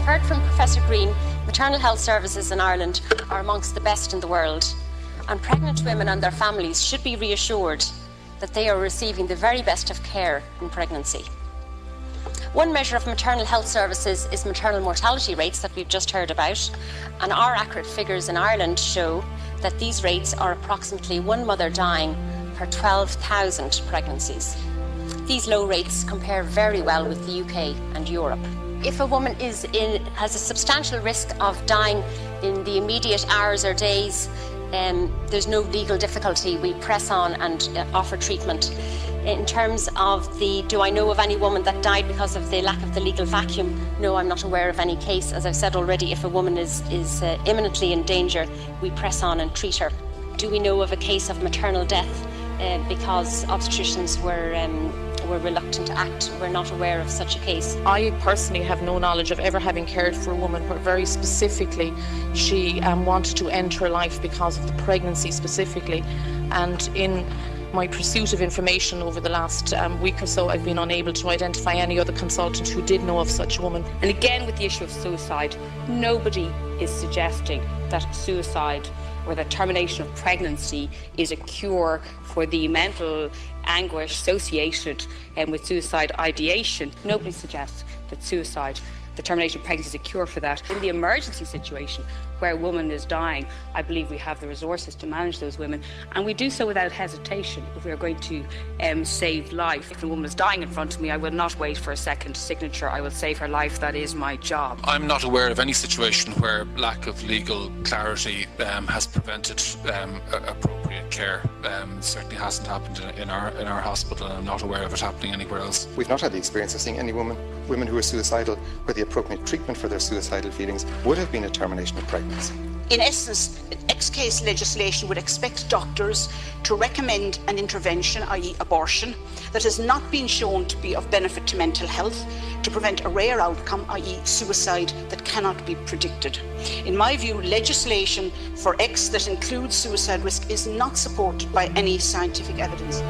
heard from Professor Green, maternal health services in Ireland are amongst the best in the world, and pregnant women and their families should be reassured that they are receiving the very best of care in pregnancy. One measure of maternal health services is maternal mortality rates that we've just heard about, and our accurate figures in Ireland show that these rates are approximately one mother dying per 12,000 pregnancies. These low rates compare very well with the UK and Europe. If a woman has a substantial risk of dying in the immediate hours or days, there's no legal difficulty. We press on and offer treatment. In terms of do I know of any woman that died because of the lack of the legal vacuum? No, I'm not aware of any case. As I've said already, if a woman is imminently in danger, we press on and treat her. Do we know of a case of maternal death because obstetricians were reluctant to act? We're not aware of such a case. I personally have no knowledge of ever having cared for a woman where very specifically she wanted to end her life because of the pregnancy specifically. And in my pursuit of information over the last week or so, I've been unable to identify any other consultant who did know of such a woman. And again, with the issue of suicide, nobody is suggesting that suicide or the termination of pregnancy is a cure for the mental anguish associated with suicide ideation. Nobody suggests that suicide, the termination of pregnancy, is a cure for that. In the emergency situation where a woman is dying, I believe we have the resources to manage those women, and we do so without hesitation if we are going to save life. If a woman is dying in front of me, I will not wait for a second signature. I will save her life. That is my job. I'm not aware of any situation where lack of legal clarity has prevented appropriate care. It certainly hasn't happened in our hospital, and I'm not aware of it happening anywhere else. We've not had the experience of seeing any women who are suicidal where the appropriate treatment for their suicidal feelings would have been a termination of pregnancy. In essence, ex-case legislation would expect doctors to recommend an intervention, i.e. abortion, that has not been shown to be of benefit to mental health, to prevent a rare outcome, i.e. suicide, that cannot be predicted. In my view, legislation for X that includes suicide risk is not supported by any scientific evidence.